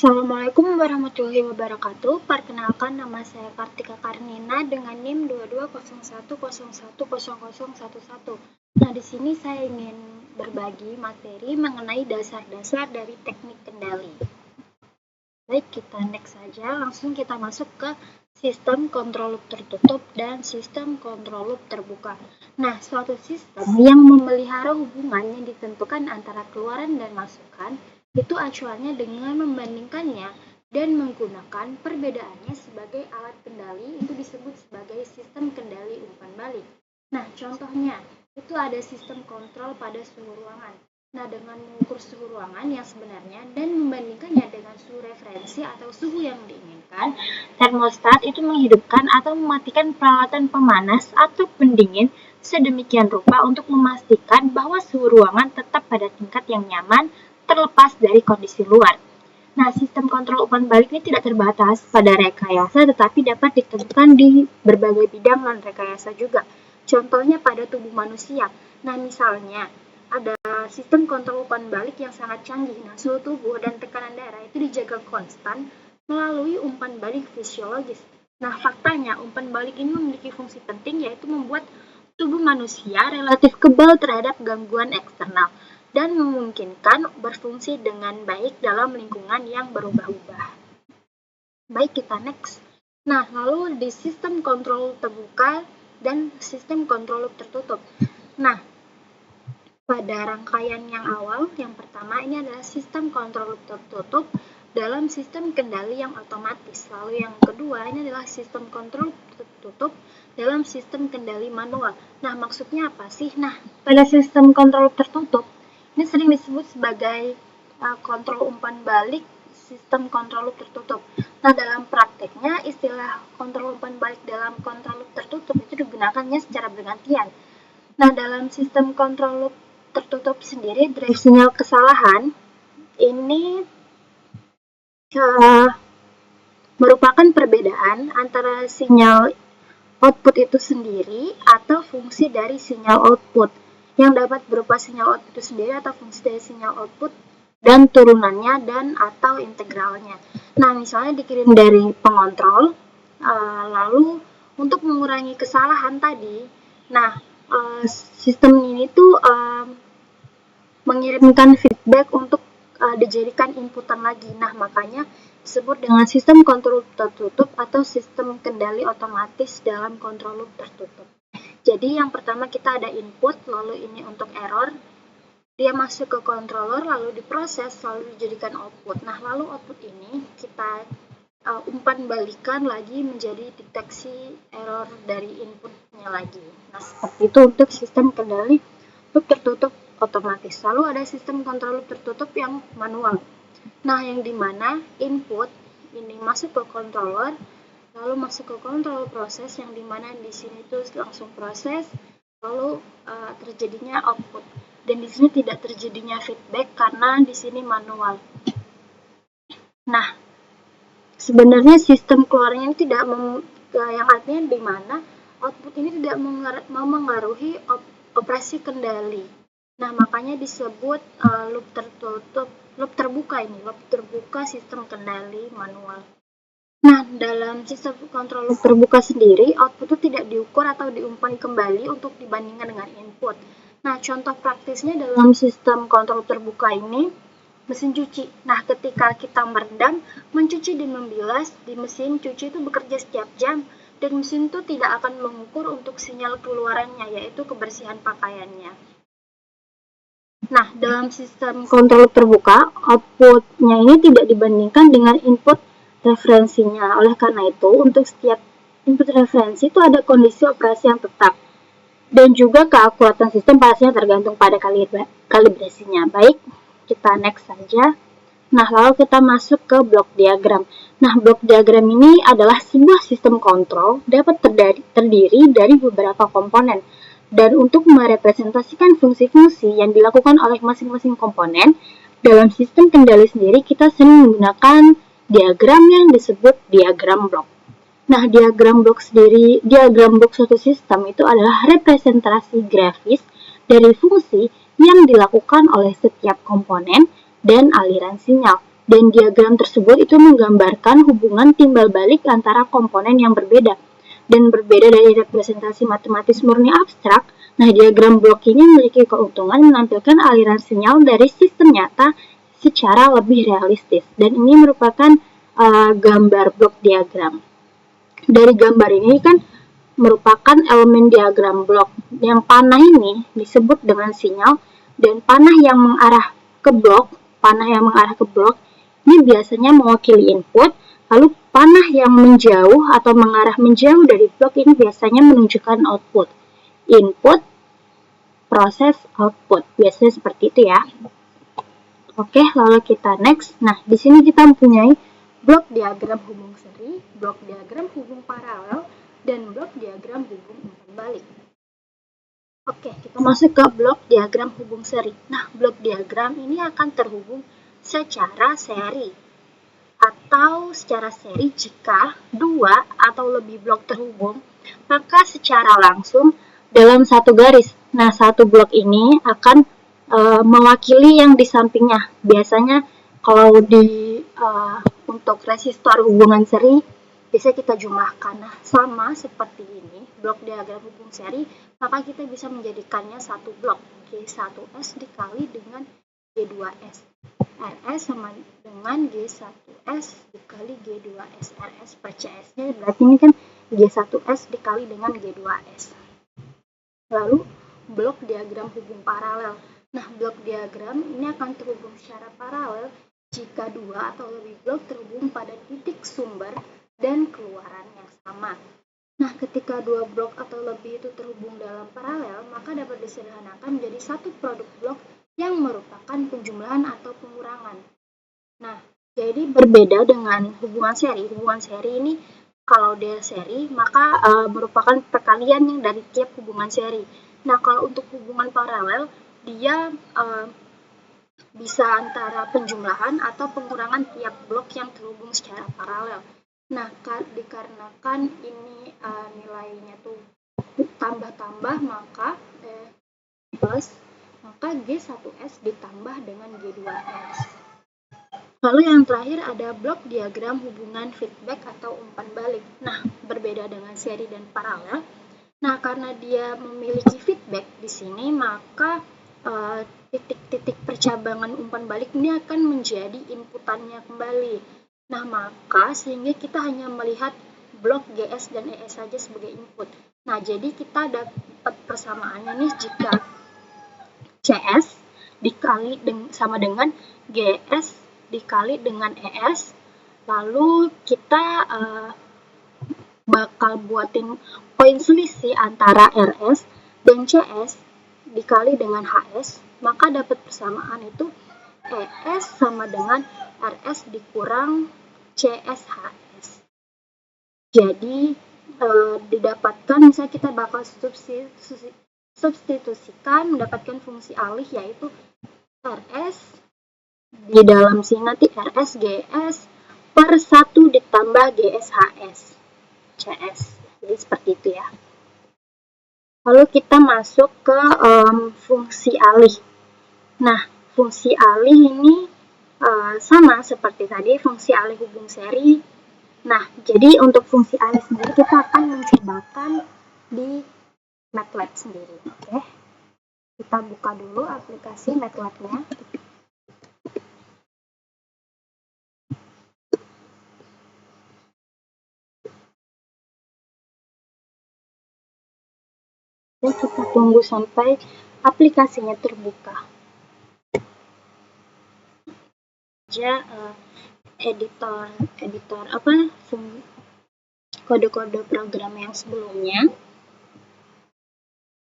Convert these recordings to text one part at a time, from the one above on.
Assalamualaikum warahmatullahi wabarakatuh. Perkenalkan, nama saya Kartika Karnina dengan NIM 2201010011. Nah, di sini saya ingin berbagi materi mengenai dasar-dasar dari teknik kendali. Baik, kita next saja. Langsung kita masuk ke sistem kontrol loop tertutup dan sistem kontrol loop terbuka. Nah, suatu sistem yang memelihara hubungan yang ditentukan antara keluaran dan masukan itu acuannya dengan membandingkannya dan menggunakan perbedaannya sebagai alat kendali itu disebut sebagai sistem kendali umpan balik. Nah, contohnya itu ada sistem kontrol pada suhu ruangan. Nah, dengan mengukur suhu ruangan yang sebenarnya dan membandingkannya dengan suhu referensi atau suhu yang diinginkan, termostat itu menghidupkan atau mematikan peralatan pemanas atau pendingin sedemikian rupa untuk memastikan bahwa suhu ruangan tetap pada tingkat yang nyaman terlepas dari kondisi luar. Nah, sistem kontrol umpan balik ini tidak terbatas pada rekayasa tetapi dapat ditentukan di berbagai bidang non-rekayasa juga. Contohnya pada tubuh manusia. Nah, misalnya ada sistem kontrol umpan balik yang sangat canggih. Nah, suhu tubuh dan tekanan darah itu dijaga konstan melalui umpan balik fisiologis. Nah, faktanya umpan balik ini memiliki fungsi penting yaitu membuat tubuh manusia relatif kebal terhadap gangguan eksternal dan memungkinkan berfungsi dengan baik dalam lingkungan yang berubah-ubah. Baik, kita next. Nah, lalu di sistem kontrol terbuka dan sistem kontrol tertutup. Nah, pada rangkaian yang awal, yang pertama ini adalah sistem kontrol tertutup dalam sistem kendali yang otomatis. Lalu yang kedua ini adalah sistem kontrol tertutup dalam sistem kendali manual. Nah, maksudnya apa sih? Nah, pada sistem kontrol tertutup ini sering disebut sebagai kontrol umpan balik sistem kontrol loop tertutup. Nah, dalam prakteknya istilah kontrol umpan balik dalam kontrol loop tertutup itu digunakannya secara bergantian. Nah, dalam sistem kontrol loop tertutup sendiri, drive sinyal kesalahan ini merupakan perbedaan antara sinyal output itu sendiri atau fungsi dari sinyal output yang dapat berupa sinyal output itu sendiri atau fungsi dari sinyal output dan turunannya dan atau integralnya. Nah, misalnya dikirim dari pengontrol, lalu untuk mengurangi kesalahan tadi, nah sistem ini tuh mengirimkan feedback untuk dijadikan inputan lagi. Nah, makanya disebut dengan sistem kontrol tertutup atau sistem kendali otomatis dalam kontrol loop tertutup. Jadi yang pertama kita ada input, lalu ini untuk error, dia masuk ke controller, lalu diproses, lalu dijadikan output. Nah, lalu output ini kita umpan balikan lagi menjadi deteksi error dari inputnya lagi. Nah, seperti itu untuk sistem kendali loop tertutup otomatis. Lalu ada sistem kontrol loop tertutup yang manual. Nah, yang dimana input ini masuk ke controller, lalu masuk ke kontrol proses yang dimana di sini tuh langsung proses, lalu terjadinya output. Dan di sini tidak terjadinya feedback karena di sini manual. Nah, sebenarnya sistem keluarnya ini tidak yang artinya di mana output ini tidak memengaruhi operasi kendali. Nah, makanya disebut loop tertutup, loop terbuka ini, loop terbuka sistem kendali manual. Nah, dalam sistem kontrol loop terbuka sendiri, output itu tidak diukur atau diumpan kembali untuk dibandingkan dengan input. Nah, contoh praktisnya dalam sistem kontrol terbuka ini, mesin cuci. Nah, ketika kita merendam, mencuci dan membilas, di mesin cuci itu bekerja setiap jam, dan mesin itu tidak akan mengukur untuk sinyal keluarannya, yaitu kebersihan pakaiannya. Nah, dalam sistem kontrol terbuka, outputnya ini tidak dibandingkan dengan input referensinya. Oleh karena itu, untuk setiap input referensi itu ada kondisi operasi yang tetap. Dan juga keakuratan sistem pastinya tergantung pada kalibrasinya. Baik, kita next saja. Nah, lalu kita masuk ke blok diagram. Nah, blok diagram ini adalah sebuah sistem kontrol dapat terdiri dari beberapa komponen. Dan untuk merepresentasikan fungsi-fungsi yang dilakukan oleh masing-masing komponen, dalam sistem kendali sendiri kita sering menggunakan diagram yang disebut diagram blok. Nah, diagram blok suatu sistem itu adalah representasi grafis dari fungsi yang dilakukan oleh setiap komponen dan aliran sinyal. Dan diagram tersebut itu menggambarkan hubungan timbal balik antara komponen yang berbeda. Dan berbeda dari representasi matematis murni abstrak, nah diagram blok ini memiliki keuntungan menampilkan aliran sinyal dari sistem nyata secara lebih realistis. Dan ini merupakan gambar blok diagram. Dari gambar ini kan merupakan elemen diagram blok. Yang panah ini disebut dengan sinyal, dan panah yang mengarah ke blok ini biasanya mewakili input, lalu panah yang menjauh atau mengarah menjauh dari blok ini biasanya menunjukkan output. Input, proses, output. Biasanya seperti itu ya. Oke, lalu kita next. Nah, di sini kita mempunyai blok diagram hubung seri, blok diagram hubung paralel, dan blok diagram hubung umpan balik. Oke, kita masuk ke blok diagram hubung seri. Nah, blok diagram ini akan terhubung secara seri atau secara seri jika dua atau lebih blok terhubung, maka secara langsung dalam satu garis. Nah, satu blok ini akan mewakili yang di sampingnya. Biasanya kalau untuk resistor hubungan seri bisa kita jumlahkan. Nah, sama seperti ini, blok diagram hubung seri, maka kita bisa menjadikannya satu blok, G1S dikali dengan G2S. RS sama dengan G1S dikali G2S. RS per CS-nya berarti ini kan G1S dikali dengan G2S. Lalu, blok diagram hubung paralel. Nah, blok diagram ini akan terhubung secara paralel jika dua atau lebih blok terhubung pada titik sumber dan keluaran yang sama. Nah, ketika dua blok atau lebih itu terhubung dalam paralel, maka dapat disederhanakan menjadi satu produk blok yang merupakan penjumlahan atau pengurangan. Nah, jadi berbeda dengan hubungan seri. Hubungan seri ini kalau dia seri, maka merupakan perkalian yang dari tiap hubungan seri. Nah, kalau untuk hubungan paralel, dia bisa antara penjumlahan atau pengurangan tiap blok yang terhubung secara paralel. Nah, dikarenakan ini nilainya tuh tambah-tambah, maka G1S ditambah dengan G2S. Lalu yang terakhir ada blok diagram hubungan feedback atau umpan balik. Nah, berbeda dengan seri dan paralel. Nah, karena dia memiliki feedback di sini, maka titik-titik percabangan umpan balik ini akan menjadi inputannya kembali. Nah, maka sehingga kita hanya melihat blok GS dan ES saja sebagai input. Nah, jadi kita dapat persamaannya nih jika CS dikali sama dengan GS dikali dengan ES, lalu kita bakal buatin poin selisih antara RS dan CS dikali dengan HS, maka dapat persamaan itu ES sama dengan RS dikurang CSHS. Jadi didapatkan, misalnya kita bakal substitusikan mendapatkan fungsi alih, yaitu RS di dalam sini nanti RS GS per 1 ditambah GSHS CS. Jadi seperti itu ya. Lalu kita masuk ke fungsi alih. Nah, fungsi alih ini sama seperti tadi fungsi alih hubung seri. Nah, jadi untuk fungsi alih sendiri kita akan mencobakan di MATLAB sendiri. Oke. Kita buka dulu aplikasi MATLAB-nya. Dan kita tunggu sampai aplikasinya terbuka. Editor kode-kode program yang sebelumnya.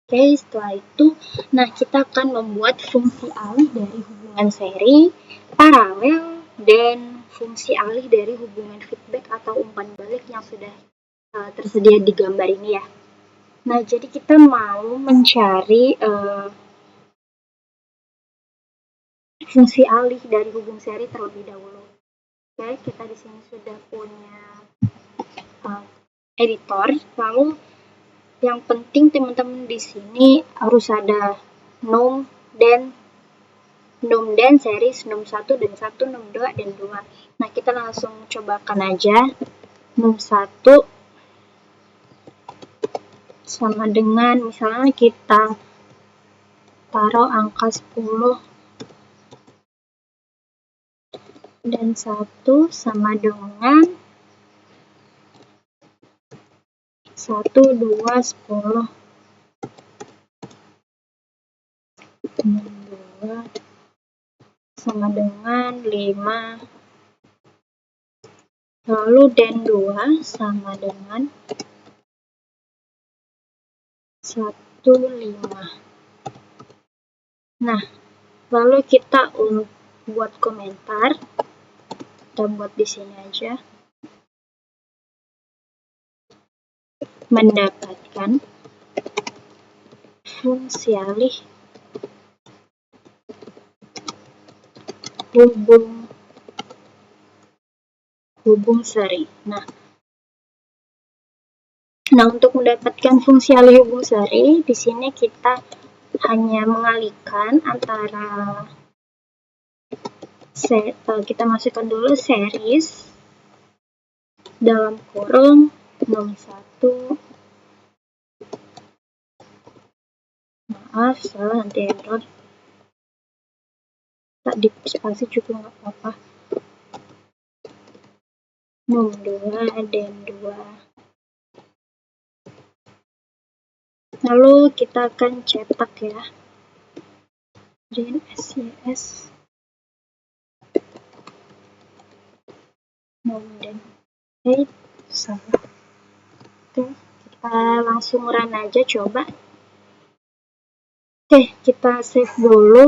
Oke, setelah itu, nah kita akan membuat fungsi alih dari hubungan seri, paralel, dan fungsi alih dari hubungan feedback atau umpan balik yang sudah tersedia di gambar ini ya. Nah, jadi kita mau mencari fungsi alih dari hubung seri terlebih dahulu. Oke, kita di sini sudah punya editor. Lalu yang penting teman-teman di sini harus ada nom dan num dan series num 1 dan 1, num 2 dan 2. Nah, kita langsung cobakan aja. Num 1 sama dengan, misalnya kita taruh angka 10 dan 1 sama dengan 1, 2, 10. 2 sama dengan 5. Lalu dan 2 sama dengan 1, 5. Nah, lalu kita buat komentar. Kita buat di sini aja. Mendapatkan fungsi alih hubung seri. Nah, untuk mendapatkan fungsi alih hubung seri, di sini kita hanya mengalihkan antara kita masukkan dulu series dalam kurung num 1. Maaf, salah, nanti error. Tak di spasi juga nggak apa-apa. Num 2 dan 2. Lalu kita akan cetak ya. SCS num dan 8 sama. Oke, kita langsung run aja coba. Oke, kita save dulu.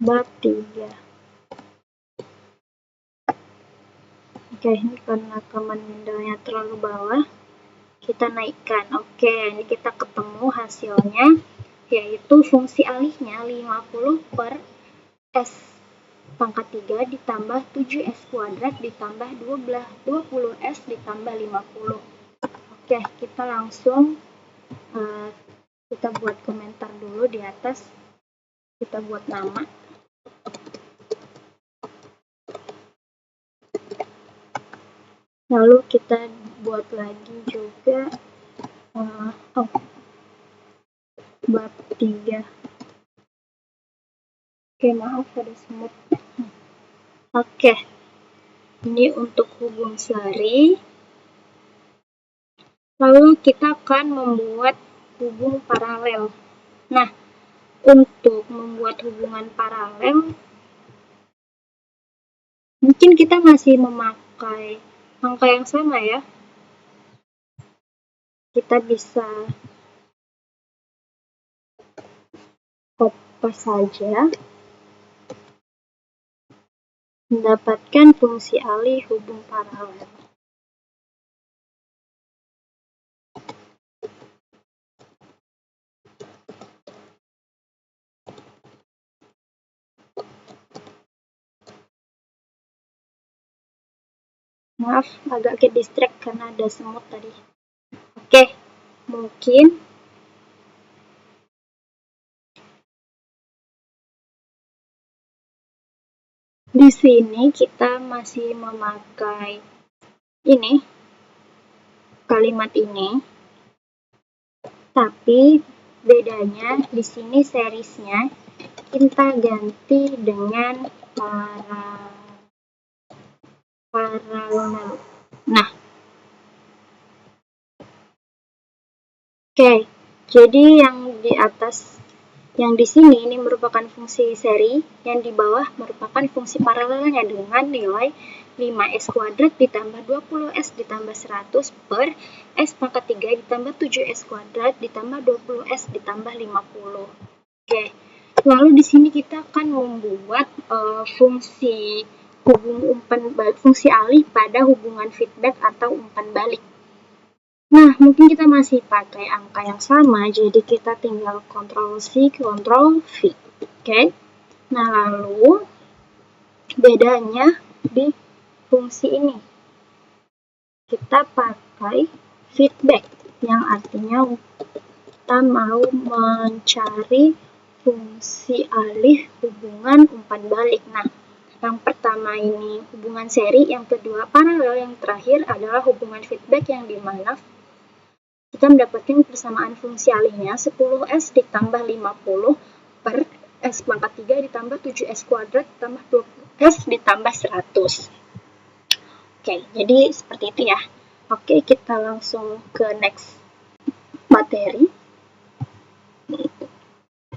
Bab 3. Oke, ini karena command window-nya terlalu bawah, kita naikkan. Oke, ini kita ketemu hasilnya, yaitu fungsi alihnya 50 per S pangkat 3 ditambah 7S kuadrat ditambah 20S ditambah 50. Oke, kita langsung kita buat komentar dulu di atas. Kita buat nama. Lalu kita buat lagi juga bab 3. Oke, maaf ada semut. Oke, ini untuk hubung seri. Lalu kita akan membuat hubung paralel. Nah, untuk membuat hubungan paralel, mungkin kita masih memakai angka yang sama ya. Kita bisa copy saja. Mendapatkan fungsi alih hubung paralel. Maaf, agak ke distract karena ada semut tadi. Oke, mungkin di sini kita masih memakai ini, kalimat ini, tapi bedanya di sini seriesnya kita ganti dengan paralel. Nah, oke, jadi yang di atas, yang di sini ini merupakan fungsi seri, yang di bawah merupakan fungsi paralelnya dengan nilai 5S kuadrat ditambah 20S ditambah 100 per S pangkat 3 ditambah 7S kuadrat ditambah 20S ditambah 50. Oke, lalu di sini kita akan membuat fungsi fungsi alih pada hubungan feedback atau umpan balik. Nah, mungkin kita masih pakai angka yang sama, jadi kita tinggal Ctrl+C, Ctrl+V. Oke. Nah, lalu bedanya di fungsi ini. Kita pakai feedback, yang artinya kita mau mencari fungsi alih hubungan umpan balik. Nah, yang pertama ini hubungan seri, yang kedua paralel, yang terakhir adalah hubungan feedback yang dimana kita mendapatkan persamaan fungsi alihnya 10S ditambah 50 per S pangkat 3 ditambah 7S kuadrat ditambah 20S ditambah 100. Oke, jadi seperti itu ya. Oke, kita langsung ke next materi.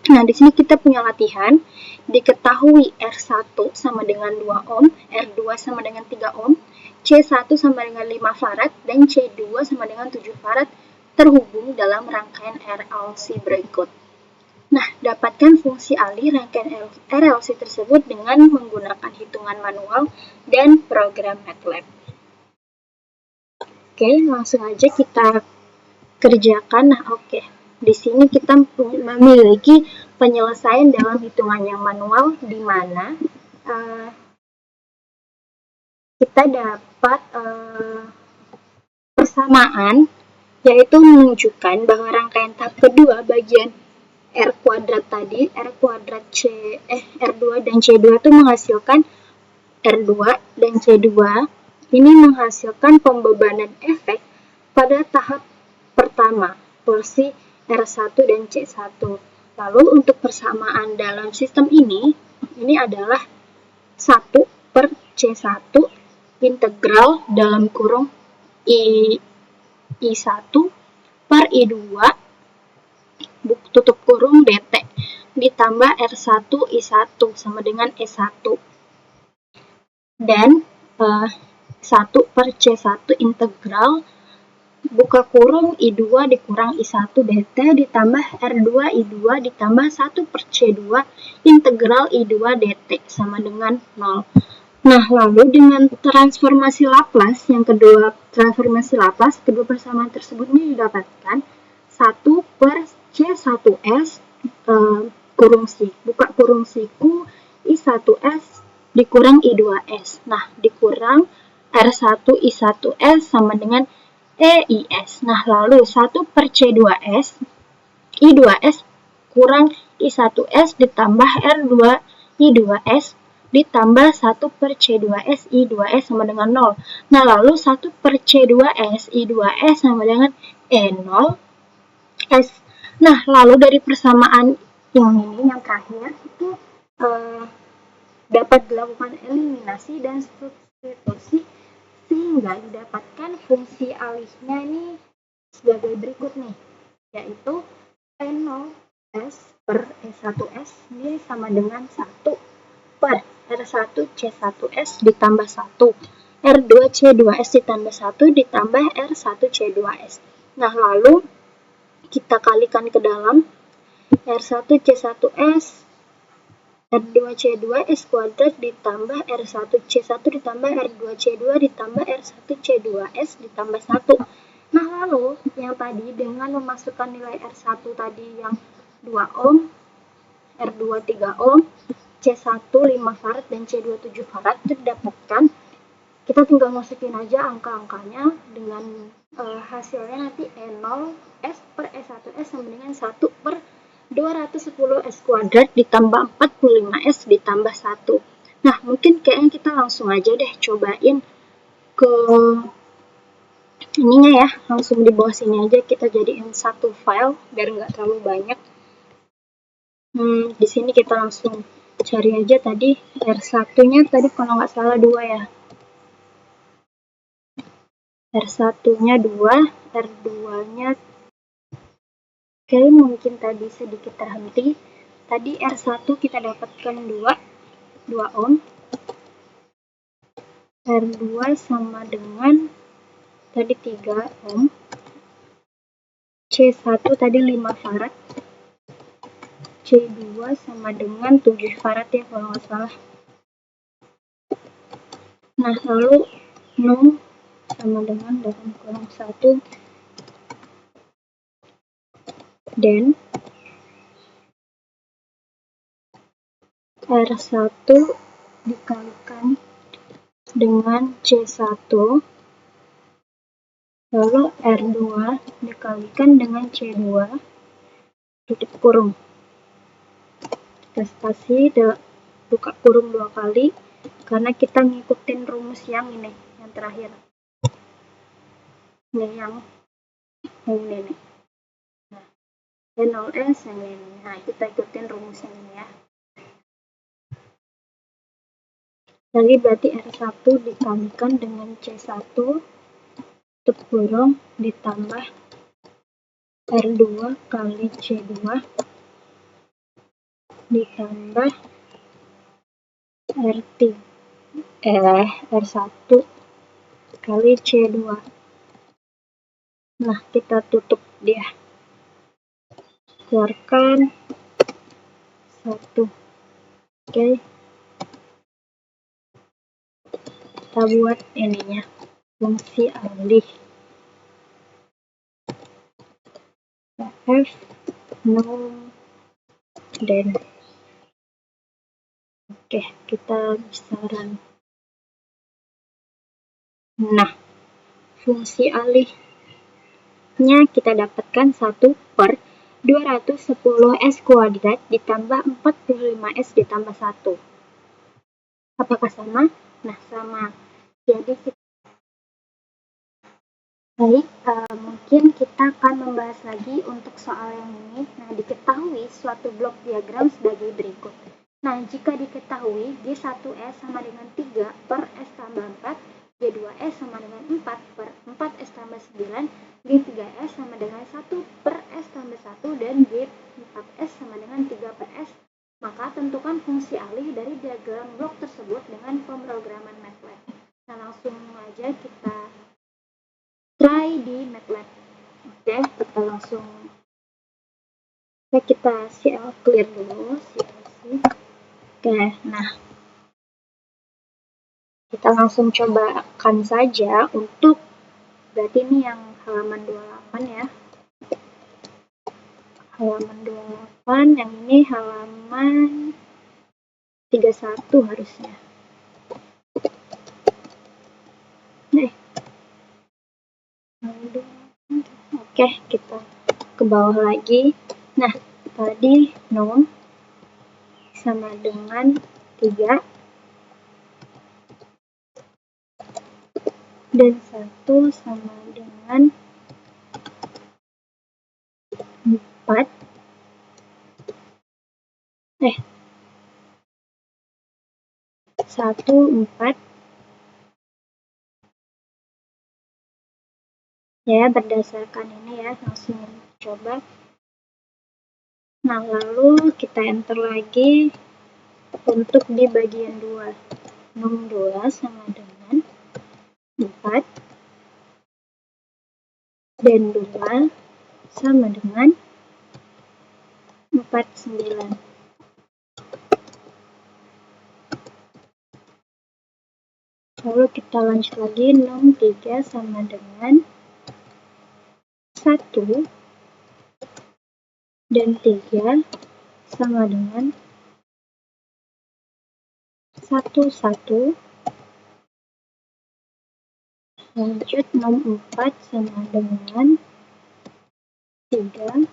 Nah, di sini kita punya latihan. Diketahui R1 sama dengan 2 ohm, R2 sama dengan 3 ohm, C1 sama dengan 5 farad, dan C2 sama dengan 7 farad terhubung dalam rangkaian RLC berikut. Nah, dapatkan fungsi alih rangkaian RLC tersebut dengan menggunakan hitungan manual dan program MATLAB. Oke, langsung aja kita kerjakan. Nah, oke. Di sini kita memiliki penyelesaian dalam hitungan yang manual, di mana kita dapat persamaan, yaitu menunjukkan bahwa rangkaian tahap kedua bagian R kuadrat tadi, R kuadrat R2 dan C2 itu menghasilkan R2 dan C2 ini menghasilkan pembebanan efek pada tahap pertama, porsi R1 dan C1. Lalu untuk persamaan dalam sistem ini adalah 1 per C1 integral dalam kurung I1 per I2 tutup kurung dt ditambah R1 I1 sama dengan E1 dan 1 per C1 integral buka kurung I2 dikurang I1 dt ditambah R2 I2 ditambah 1 per C2 integral I2 dt sama dengan 0. Nah, lalu dengan transformasi Laplace, yang kedua transformasi Laplace, kedua persamaan tersebut ini didapatkan 1 per C1S buka kurung siku I1S dikurang I2S. Nah, dikurang R1 I1S sama dengan EIS. Nah, lalu 1 per C2S I2S kurang I1S ditambah R2 I2S ditambah 1 per C2S I2S sama dengan 0. Nah, lalu 1 per C2S I2S sama dengan E0S. Nah, lalu dari persamaan yang terakhir itu dapat dilakukan eliminasi dan substitusi sehingga didapatkan fungsi alihnya ini sebagai berikut nih, yaitu E0S per E1S ini sama dengan 1 per R1 C1S ditambah 1 R2 C2S ditambah 1 ditambah R1 C2S. Nah, lalu kita kalikan ke dalam R1 C1S R2 C2S kuadrat ditambah R1 C1 ditambah R2 C2 ditambah R1 C2S ditambah 1. Nah, lalu yang tadi dengan memasukkan nilai R1 tadi yang 2 ohm, R2 3 ohm, C1 5 farad dan C2 7 farad itu didapatkan. Kita tinggal masukin aja angka-angkanya dengan hasilnya nanti E0S per E1S sama dengan 1 per 210S kuadrat ditambah 45S ditambah 1. Nah, mungkin kayaknya kita langsung aja deh cobain ke ininya ya, langsung di bawah sini aja kita jadiin satu file biar nggak terlalu banyak. Di sini kita langsung cari aja tadi R1-nya tadi kalau nggak salah 2 ya. R1-nya 2, R2-nya oke, mungkin tadi sedikit terhenti. Tadi R1 kita dapatkan 2 ohm. R2 sama dengan tadi 3 ohm. C1 tadi 5 farad. C2 sama dengan 7 farad ya kalau nggak salah. Nah, lalu 0 sama dengan dalam kurung 1 dan R1 dikalikan dengan C1 lalu R2 dikalikan dengan C2 tutup kurung. Kita spasi, buka kurung 2 kali, karena kita ngikutin rumus yang ini, yang terakhir. Ini yang ini nih. Nah, N0S yang ini. Nah, kita ikutin rumus yang ini ya. Jadi berarti R1 dikalikan dengan C1 tutup kurung ditambah R2 kali C2 ditambah R1 kali C2. Nah, kita tutup dia. Keluarkan 1. Oke. Kita buat ininya, fungsi alih. F num dan oke, kita bisa run. Nah, fungsi alihnya kita dapatkan 1 per 210 S kuadrat ditambah 45 S ditambah 1. Apakah sama? Nah, sama. Jadi baik, mungkin kita akan membahas lagi untuk soal yang ini. Nah, diketahui suatu blok diagram sebagai berikut. Nah, jika diketahui G1S sama dengan 3 per S tambah 4, G2S sama dengan 4 per 4S tambah 9, G3S sama dengan 1 per S tambah 1, dan G4S sama dengan 3 per S, maka tentukan fungsi alih dari diagram blok tersebut dengan pemrograman MATLAB. Nah, langsung aja kita try di MATLAB. Oke, kita langsung kita CL clear dulu, CLC. Oke, nah kita langsung cobakan saja untuk, berarti ini yang halaman 28 ya. Halaman 28, yang ini halaman 31 harusnya. Oke, kita ke bawah lagi. Nah, tadi num sama dengan 3 dan 1 sama dengan 4. 1, 4. Ya, berdasarkan ini ya, langsung coba. Nah, lalu kita enter lagi untuk di bagian 2. Num 2 sama dengan 4 dan 2 sama dengan 49. Lalu kita lanjut lagi, num 3 sama dengan 1 dan 3 sama dengan 1. Lanjut, num 4 sama dengan 3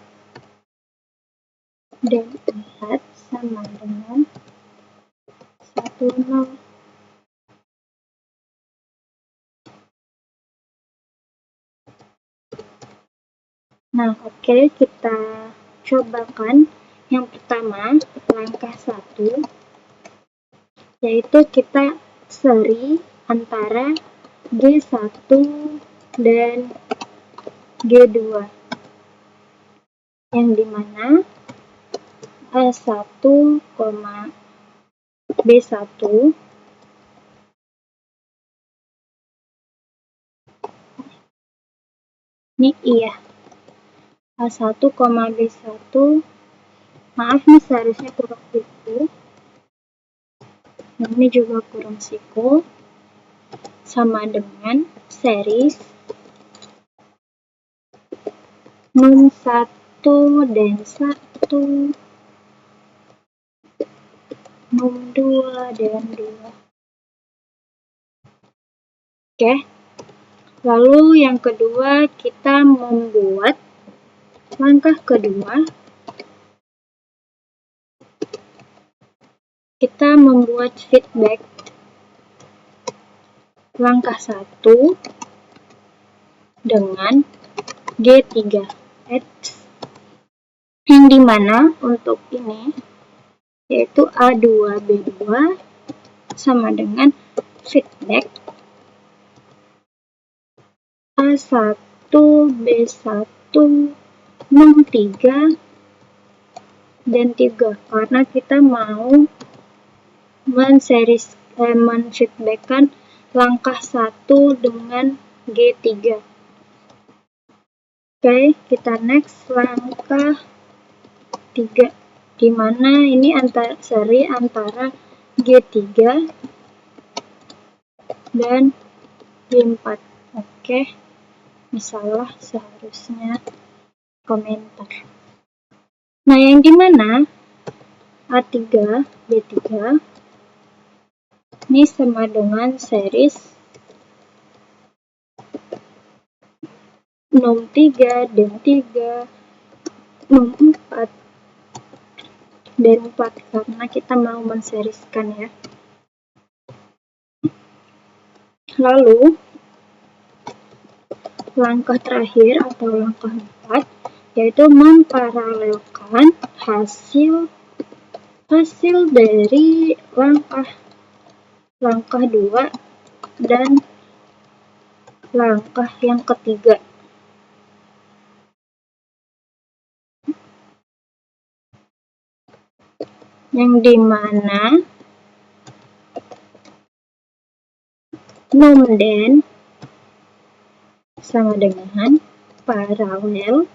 dan 4 sama dengan 1. Nah, oke, kita cobakan yang pertama, langkah 1, yaitu kita seri antara G1 dan G2, yang dimana A1, B1 ini iya, A1, B1, maaf nih seharusnya kurang siku, ini juga kurang siku, sama dengan series num 1 dan 1, num 2 dan 2. Oke, lalu yang kedua kita membuat langkah kedua, kita membuat feedback langkah 1 dengan G3X, yang dimana untuk ini yaitu A2B2 sama dengan feedback A1B1 3 dan 3, karena kita mau menfeedbackkan langkah 1 dengan G3. Oke, kita next langkah 3, dimana ini seri antara G3 dan G4. Oke, misalnya seharusnya komentar. Nah, yang dimana A3, B3 ini sama dengan series 3 dan 3, 4 dan 4, karena kita mau menseriskan ya. Lalu langkah terakhir atau langkah 4 yaitu memparalelkan hasil dari langkah 2 dan langkah yang ketiga. Yang dimana nomden sama dengan paralel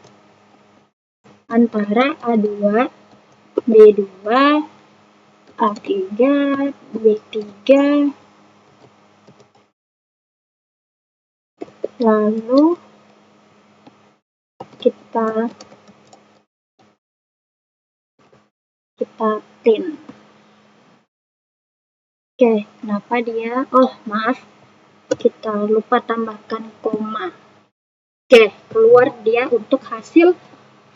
antara A2, B2, A3, B3, lalu kita print. Oke, kenapa dia? Oh, maaf, kita lupa tambahkan koma. Oke, keluar dia untuk hasil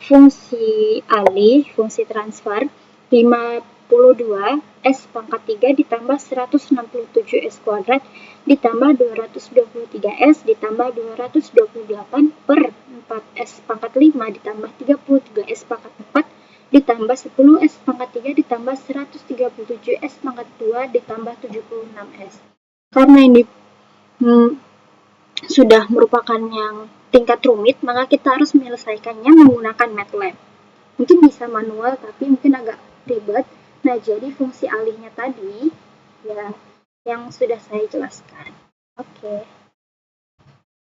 fungsi alih, fungsi transfer 52 S pangkat 3 ditambah 167 S kuadrat ditambah 223 S ditambah 228 per 4 S pangkat 5 ditambah 33 S pangkat 4 ditambah 10 S pangkat 3 ditambah 137 S pangkat 2 ditambah 76 S. Karena ini sudah merupakan yang tingkat rumit, maka kita harus menyelesaikannya menggunakan MATLAB. Mungkin bisa manual, tapi mungkin agak ribet. Nah, jadi fungsi alihnya tadi, ya, yang sudah saya jelaskan. Oke.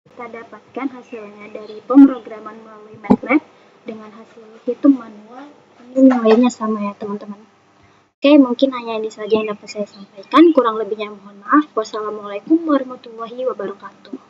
Kita dapatkan hasilnya dari pemrograman melalui MATLAB dengan hasil hitung manual. Ini nilainya sama ya, teman-teman. Oke, mungkin hanya ini saja yang dapat saya sampaikan. Kurang lebihnya mohon maaf. Wassalamualaikum warahmatullahi wabarakatuh.